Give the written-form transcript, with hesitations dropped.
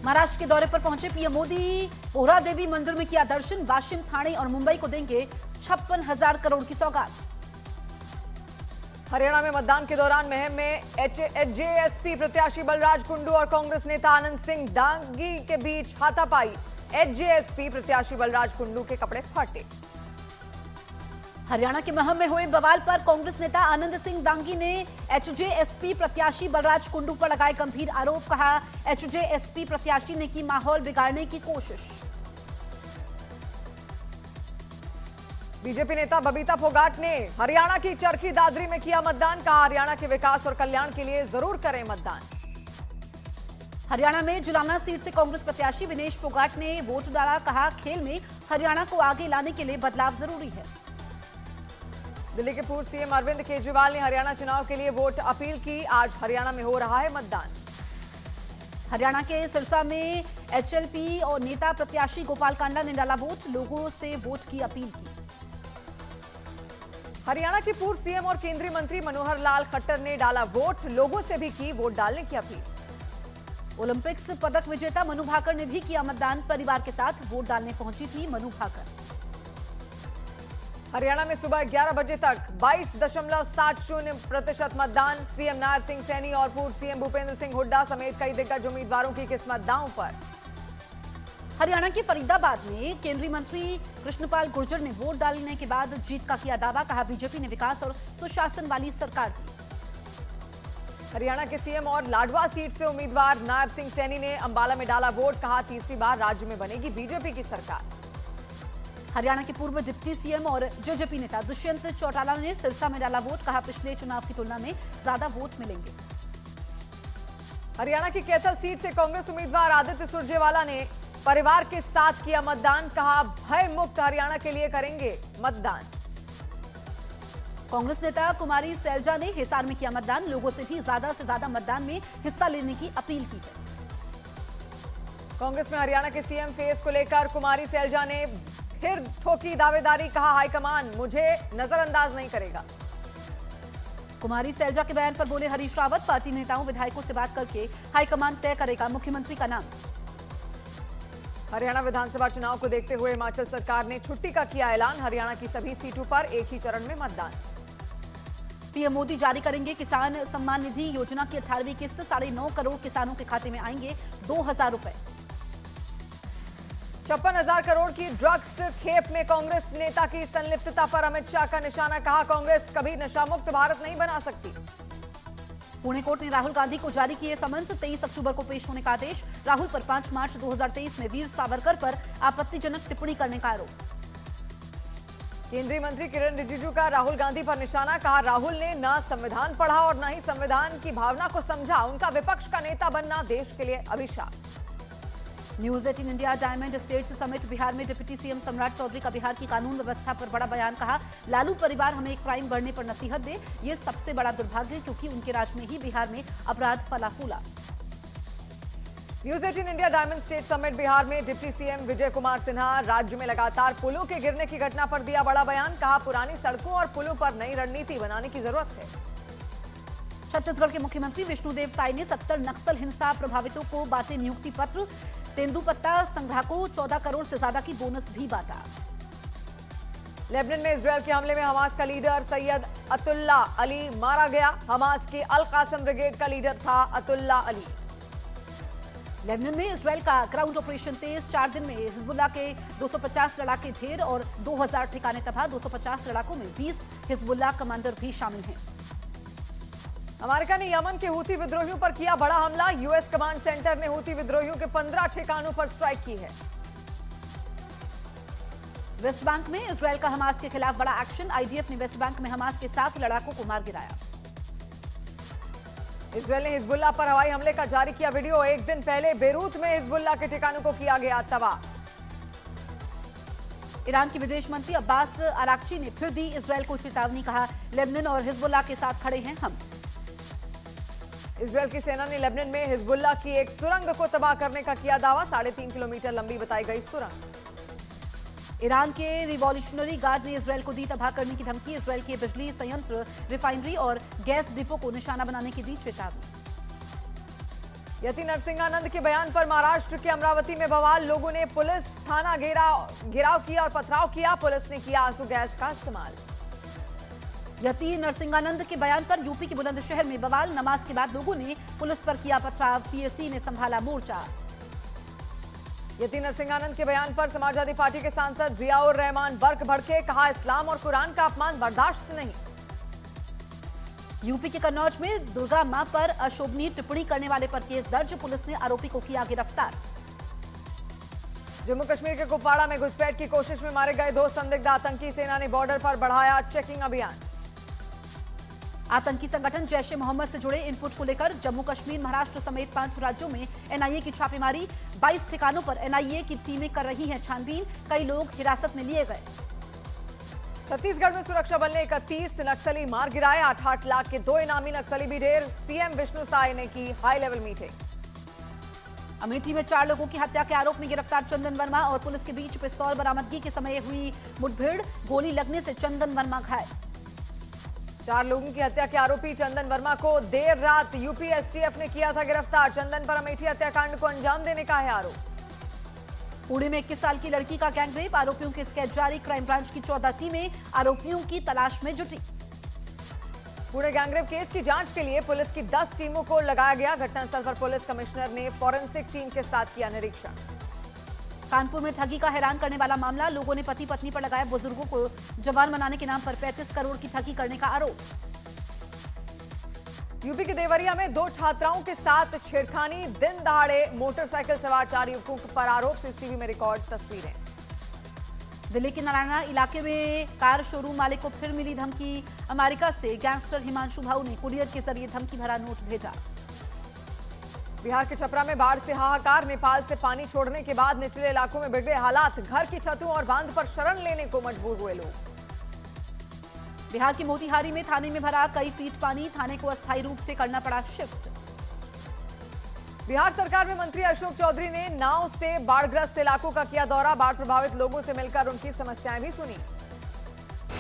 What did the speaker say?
महाराष्ट्र के दौरे पर पहुंचे पीएम मोदी, पोहरा देवी मंदिर में किया दर्शन। वाशिम, ठाणे और मुंबई को देंगे 56,000 करोड़ की सौगात। हरियाणा में मतदान के दौरान महम में एचजेएसपी प्रत्याशी बलराज कुंडू और कांग्रेस नेता आनंद सिंह दांगी के बीच हाथापाई। एचजेएसपी प्रत्याशी बलराज कुंडू के कपड़े फाटे। हरियाणा के महम में हुए बवाल पर कांग्रेस नेता आनंद सिंह दांगी ने एचजेएसपी प्रत्याशी बलराज कुंडू पर लगाए गंभीर आरोप। कहा, एचजेएसपी प्रत्याशी ने की माहौल बिगाड़ने की कोशिश। बीजेपी नेता बबीता फोगाट ने हरियाणा की चरखी दादरी में किया मतदान। कहा, हरियाणा के विकास और कल्याण के लिए जरूर करें मतदान। हरियाणा में जुलाना सीट से कांग्रेस प्रत्याशी विनेश फोगाट ने वोट डाला। कहा, खेल में हरियाणा को आगे लाने के लिए बदलाव जरूरी है। दिल्ली के पूर्व सीएम अरविंद केजरीवाल ने हरियाणा चुनाव के लिए वोट अपील की। आज हरियाणा में हो रहा है मतदान। हरियाणा के सिरसा में एचएलपी और नेता प्रत्याशी गोपाल कांडा ने डाला वोट। लोगों से वोट की अपील की। हरियाणा के पूर्व सीएम और केंद्रीय मंत्री मनोहर लाल खट्टर ने डाला वोट। लोगों से भी की वोट डालने की अपील। ओलंपिक्स पदक विजेता मनु भाकर ने भी किया मतदान। परिवार के साथ वोट डालने पहुंची थी मनु भाकर। हरियाणा में सुबह 11 बजे तक 22.70% मतदान। सीएम नायब सिंह सैनी और पूर्व सीएम भूपेंद्र सिंह हुड्डा समेत कई दिग्गज उम्मीदवारों की किस्मत दांव पर। हरियाणा के फरीदाबाद में केंद्रीय मंत्री कृष्णपाल गुर्जर ने वोट डालने के बाद जीत का किया दावा। कहा, बीजेपी ने विकास और सुशासन वाली सरकार की। हरियाणा के सीएम और लाडवा सीट से उम्मीदवार नायब सिंह सैनी ने अंबाला में डाला वोट। कहा, तीसरी बार राज्य में बनेगी बीजेपी की सरकार। हरियाणा के पूर्व डिप्टी सीएम और जेजेपी नेता दुष्यंत चौटाला ने सिरसा में डाला वोट। कहा, पिछले चुनाव की तुलना में ज्यादा वोट मिलेंगे। हरियाणा की कैथल सीट से कांग्रेस उम्मीदवार आदित्य सुरजेवाला ने परिवार के साथ किया मतदान। कहा, भय मुक्त हरियाणा के लिए करेंगे मतदान। कांग्रेस नेता कुमारी सैलजा ने हिसार में किया मतदान। लोगों से भी ज्यादा से ज्यादा मतदान में हिस्सा लेने की अपील की है। कांग्रेस में हरियाणा के सीएम फेस को लेकर कुमारी सैलजा ने फिर ठोकी दावेदारी। कहा, हाईकमान मुझे नजरअंदाज नहीं करेगा। कुमारी सैलजा के बयान पर बोले हरीश रावत, पार्टी नेताओं विधायकों से बात करके हाईकमान तय करेगा मुख्यमंत्री का नाम। हरियाणा विधानसभा चुनाव को देखते हुए हिमाचल सरकार ने छुट्टी का किया ऐलान। हरियाणा की सभी सीटों पर एक ही चरण में मतदान। पीएम मोदी जारी करेंगे किसान सम्मान निधि योजना की 18वीं किस्त। 9.5 करोड़ किसानों के खाते में आएंगे 2,000 रुपए। 56,000 करोड़ की ड्रग्स खेप में कांग्रेस नेता की संलिप्तता पर अमित शाह का निशाना। कहा, कांग्रेस कभी नशामुक्त भारत नहीं बना सकती। पुणे कोर्ट ने राहुल गांधी को जारी किए समन्स। 23 अक्टूबर को पेश होने का आदेश। राहुल पर 5 मार्च 2023 में वीर सावरकर पर आपत्तिजनक टिप्पणी करने का आरोप। केंद्रीय मंत्री किरण रिजिजू का राहुल गांधी पर निशाना। कहा, राहुल ने न संविधान पढ़ा और न ही संविधान की भावना को समझा। उनका विपक्ष का नेता बनना देश के लिए अभिशाप। News 18 India diamond states summit Bihar में डिप्टी सीएम सम्राट चौधरी का बिहार की कानून व्यवस्था पर बड़ा बयान। कहा, लालू परिवार हमें क्राइम बढ़ने पर नसीहत दे, ये सबसे बड़ा दुर्भाग्य है क्योंकि उनके राज में ही बिहार में अपराध फला फूला। News 18 India diamond state summit Bihar में डिप्टी सीएम विजय कुमार सिन्हा राज्य में लगातार पुलों के गिरने की घटना पर दिया बड़ा बयान। कहा, पुरानी सड़कों और पुलों पर नई रणनीति बनाने की जरूरत है। छत्तीसगढ़ के मुख्यमंत्री विष्णुदेव साय ने 70 नक्सल हिंसा प्रभावितों को बांटे नियुक्ति पत्र। तेंदुपत्ता संग्राहकों को 14 करोड़ से ज्यादा की बोनस भी बांटा। लेबनान में इजरायल के हमले में हमास का लीडर सैयद अतुल्ला अली मारा गया। हमास की अल कासम ब्रिगेड का लीडर था अतुल्ला अली। लेबनान में इजरायल का ग्राउंड ऑपरेशन तेज। 4 दिन में हिजबुल्लाह के 250 लड़ाके ढेर और 2000 ठिकाने तबाह। 250 लड़ाकों में 20 हिजबुल्लाह कमांडर भी शामिल हैं। अमेरिका ने यमन के हूती विद्रोहियों पर किया बड़ा हमला। यूएस कमांड सेंटर ने हूती विद्रोहियों के 15 ठिकानों पर स्ट्राइक की है। वेस्ट बैंक में इजरायल का हमास के खिलाफ बड़ा एक्शन। आईडीएफ ने वेस्ट बैंक में हमास के 7 लड़ाकों को मार गिराया। इजरायल ने हिजबुल्लाह पर हवाई हमले का जारी किया वीडियो। एक दिन पहले बेरूत में हिजबुल्लाह के ठिकानों को किया गया तबाह। ईरान के विदेश मंत्री अब्बास अराक्ची ने फिर दी इजरायल को चेतावनी। कहा, लेबनान और हिजबुल्लाह के साथ खड़े हैं हम। इजरायल की सेना ने लेबनान में हिजबुल्लाह की एक सुरंग को तबाह करने का किया दावा। 3.5 किलोमीटर लंबी बताई गई सुरंग। ईरान के रिवॉल्यूशनरी गार्ड ने इजरायल को दी तबाह करने की धमकी। इजरायल के बिजली संयंत्र, रिफाइनरी और गैस डिपो को निशाना बनाने की दी चेतावनी। यति नरसिंहानंद के बयान पर महाराष्ट्र के अमरावती में बवाल। लोगों ने पुलिस थाना घेराव किया और पथराव किया। पुलिस ने किया आंसू गैस का इस्तेमाल। यति नरसिंहानंद के बयान पर यूपी के बुलंदशहर में बवाल। नमाज के बाद लोगों ने पुलिस पर किया पथराव। पीएसी ने संभाला मोर्चा। यति नरसिंहानंद के बयान पर समाजवादी पार्टी के सांसद जियाउर रहमान बर्क भड़के। कहा, इस्लाम और कुरान का अपमान बर्दाश्त नहीं। यूपी के कन्नौज में दुर्गा मां पर अशोभनीय टिप्पणी करने वाले पर केस दर्ज। पुलिस ने आरोपी को किया गिरफ्तार। जम्मू कश्मीर के कुपवाड़ा में घुसपैठ की कोशिश में मारे गए 2 संदिग्ध आतंकी। सेना ने बॉर्डर पर बढ़ाया चेकिंग अभियान। आतंकी संगठन जैश ए मोहम्मद से जुड़े इनपुट को लेकर जम्मू कश्मीर, महाराष्ट्र समेत 5 राज्यों में एनआईए की छापेमारी। 22 ठिकानों पर एनआईए की टीमें कर रही हैं छानबीन। कई लोग हिरासत में लिए गए। छत्तीसगढ़ में सुरक्षा बल ने 31 नक्सली मार गिराए। 8-8 लाख के 2 इनामी नक्सली भी ढेर। सीएम विष्णु साय ने की हाई लेवल मीटिंग। अमेठी में 4 लोगों की हत्या के आरोप में गिरफ्तार चंदन वर्मा और पुलिस के बीच पिस्तौल बरामदगी के समय हुई मुठभेड़। गोली लगने से चंदन वर्मा घायल। 4 लोगों की हत्या के आरोपी चंदन वर्मा को देर रात यूपी एसटीएफ ने किया था गिरफ्तार। चंदन पर अमेठी हत्याकांड को अंजाम देने का है आरोप। पुणे में 21 साल की लड़की का गैंगरेप। आरोपियों के स्केच जारी। क्राइम ब्रांच की 14 टीमें आरोपियों की तलाश में जुटी। पुणे गैंगरेप केस की जांच के लिए पुलिस की 10 टीमों को लगाया गया। घटनास्थल पर पुलिस कमिश्नर ने फॉरेंसिक टीम के साथ किया निरीक्षण। कानपुर में ठगी का हैरान करने वाला मामला। लोगों ने पति पत्नी पर लगाया बुजुर्गों को जवान बनाने के नाम पर 35 करोड़ की ठगी करने का आरोप। यूपी के देवरिया में 2 छात्राओं के साथ छेड़खानी। दिन दहाड़े मोटरसाइकिल सवार 4 युवकों पर आरोप। सीसीटीवी में रिकॉर्ड तस्वीरें। दिल्ली के नारायणा इलाके में कार शोरूम मालिक को फिर मिली धमकी। अमेरिका से गैंगस्टर हिमांशु भाऊ ने कुरियर के जरिए धमकी भरा नोट भेजा। बिहार के छपरा में बाढ़ से हाहाकार। नेपाल से पानी छोड़ने के बाद निचले इलाकों में बिगड़े हालात। घर की छतों और बांध पर शरण लेने को मजबूर हुए लोग। बिहार के मोतिहारी में थाने में भरा कई फीट पानी। थाने को अस्थायी रूप से करना पड़ा शिफ्ट। बिहार सरकार में मंत्री अशोक चौधरी ने नाव से बाढ़ग्रस्त इलाकों का किया दौरा। बाढ़ प्रभावित लोगों से मिलकर उनकी समस्याएं भी सुनी।